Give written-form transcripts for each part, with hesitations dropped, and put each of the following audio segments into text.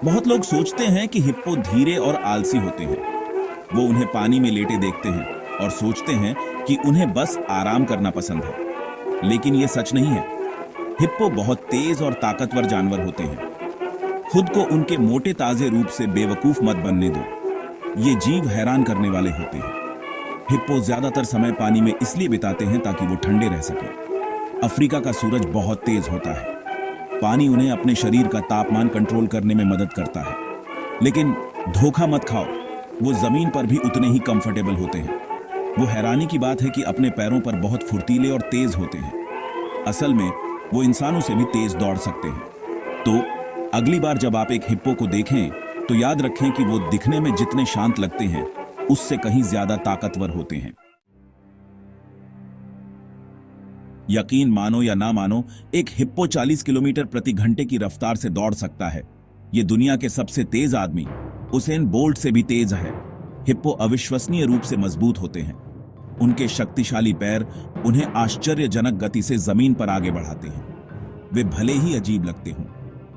बहुत लोग सोचते हैं कि हिप्पो धीरे और आलसी होते हैं। वो उन्हें पानी में लेटे देखते हैं और सोचते हैं कि उन्हें बस आराम करना पसंद है, लेकिन ये सच नहीं है। हिप्पो बहुत तेज और ताकतवर जानवर होते हैं। खुद को उनके मोटे ताजे रूप से बेवकूफ मत बनने दो। ये जीव हैरान करने वाले होते हैं। हिप्पो ज्यादातर समय पानी में इसलिए बिताते हैं ताकि वो ठंडे रह सके। अफ्रीका का सूरज बहुत तेज होता है। पानी उन्हें अपने शरीर का तापमान कंट्रोल करने में मदद करता है, लेकिन धोखा मत खाओ, वो जमीन पर भी उतने ही कंफर्टेबल होते हैं। वो हैरानी की बात है कि अपने पैरों पर बहुत फुर्तीले और तेज होते हैं। असल में वो इंसानों से भी तेज दौड़ सकते हैं। तो अगली बार जब आप एक हिप्पो को देखें तो याद रखें कि वो दिखने में जितने शांत लगते हैं उससे कहीं ज्यादा ताकतवर होते हैं। यकीन मानो या ना मानो, एक हिप्पो 40 किलोमीटर प्रति घंटे की रफ्तार से दौड़ सकता है। ये दुनिया के सबसे तेज आदमी उसेन बोल्ट से भी तेज है। हिप्पो अविश्वसनीय रूप से मजबूत होते हैं। उनके शक्तिशाली पैर उन्हें आश्चर्यजनक गति से जमीन पर आगे बढ़ाते हैं। वे भले ही अजीब लगते हों,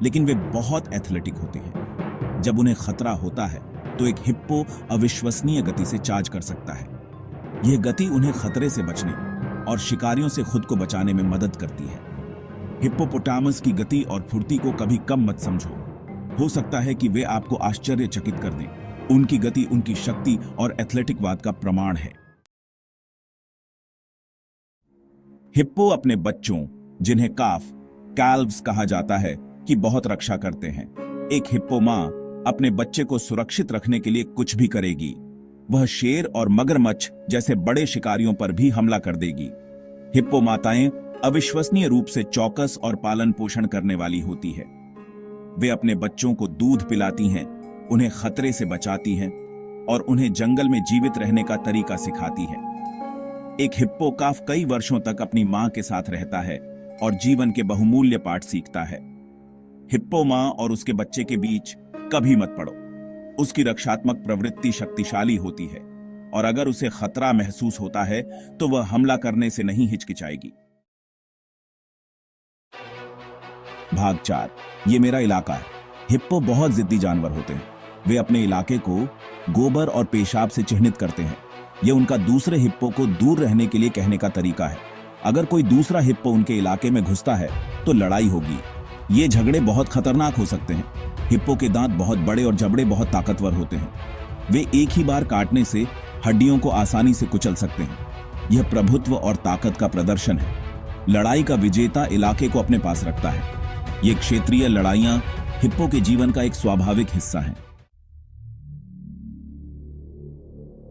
लेकिन वे बहुत एथलेटिक होते हैं। जब उन्हें खतरा होता है तो एक हिप्पो अविश्वसनीय गति से चार्ज कर सकता है। यह गति उन्हें खतरे से बचने और शिकारियों से खुद को बचाने में मदद करती है। हिप्पोपोटामस की गति और फुर्ती को कभी कम मत समझो। हो सकता है कि वे आपको आश्चर्यचकित कर दें। उनकी गति उनकी शक्ति और एथलेटिकवाद का प्रमाण है। हिप्पो अपने बच्चों, जिन्हें कैल्व्स कहा जाता है, की बहुत रक्षा करते हैं। एक हिप्पो मां अपने बच्चे को सुरक्षित रखने के लिए कुछ भी करेगी। वह शेर और मगरमच्छ जैसे बड़े शिकारियों पर भी हमला कर देगी। हिप्पो माताएं अविश्वसनीय रूप से चौकस और पालन पोषण करने वाली होती है। वे अपने बच्चों को दूध पिलाती हैं, उन्हें खतरे से बचाती हैं और उन्हें जंगल में जीवित रहने का तरीका सिखाती है। एक हिप्पो काफ कई वर्षों तक अपनी मां के साथ रहता है और जीवन के बहुमूल्य पाठ सीखता है। हिप्पो मां और उसके बच्चे के बीच कभी मत पड़ो। उसकी रक्षात्मक प्रवृत्ति शक्तिशाली होती है और अगर उसे खतरा महसूस होता है तो वह हमला करने से नहीं हिचकिचाएगी। भाग 4, ये मेरा इलाका है। हिप्पो बहुत जिद्दी जानवर होते हैं। वे अपने इलाके को गोबर और पेशाब से चिह्नित करते हैं। यह उनका दूसरे हिप्पो को दूर रहने के लिए कहने का तरीका है। अगर कोई दूसरा हिप्पो उनके इलाके में घुसता है तो लड़ाई होगी। ये झगड़े बहुत खतरनाक हो सकते हैं। हिप्पो के दांत बहुत बड़े और जबड़े बहुत ताकतवर होते हैं। वे एक ही बार काटने से हड्डियों को आसानी से कुचल सकते हैं। यह प्रभुत्व और ताकत का प्रदर्शन है। लड़ाई का विजेता इलाके को अपने पास रखता है। ये क्षेत्रीय लड़ाइयां हिप्पो के जीवन का एक स्वाभाविक हिस्सा हैं।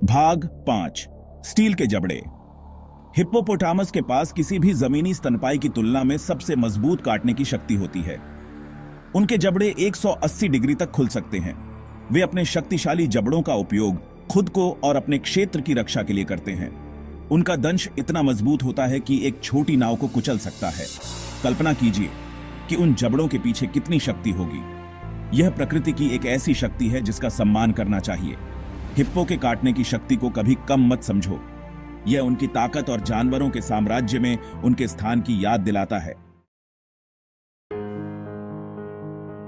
भाग 5, स्टील के जबड़े। हिप्पोपोटामस के पास किसी भी जमीनी स्तनपायी की तुलना में सबसे मजबूत काटने की शक्ति होती है। उनके जबड़े 180 डिग्री तक खुल सकते हैं। वे अपने शक्तिशाली जबड़ों का उपयोग खुद को और अपने क्षेत्र की रक्षा के लिए करते हैं। उनका दंश इतना मजबूत होता है कि एक छोटी नाव को कुचल सकता है। कल्पना कीजिए कि उन जबड़ों के पीछे कितनी शक्ति होगी। यह प्रकृति की एक ऐसी शक्ति है जिसका सम्मान करना चाहिए। हिप्पो के काटने की शक्ति को कभी कम मत समझो। यह उनकी ताकत और जानवरों के साम्राज्य में उनके स्थान की याद दिलाता है।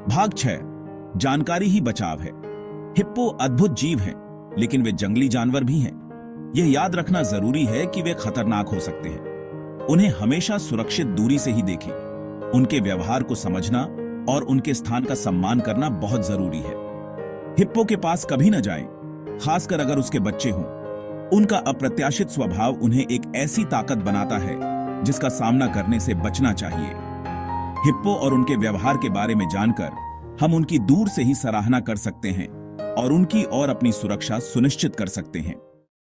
भाग 6, जानकारी ही बचाव है। हिप्पो अद्भुत जीव हैं, लेकिन वे जंगली जानवर भी हैं। यह याद रखना जरूरी है कि वे खतरनाक हो सकते हैं। उन्हें हमेशा सुरक्षित दूरी से ही देखें। उनके व्यवहार को समझना और उनके स्थान का सम्मान करना बहुत जरूरी है। हिप्पो के पास कभी न जाएं, खासकर अगर उसके बच्चे हों। उनका अप्रत्याशित स्वभाव उन्हें एक ऐसी ताकत बनाता है जिसका सामना करने से बचना चाहिए। हिप्पो और उनके व्यवहार के बारे में जानकर हम उनकी दूर से ही सराहना कर सकते हैं और उनकी और अपनी सुरक्षा सुनिश्चित कर सकते हैं।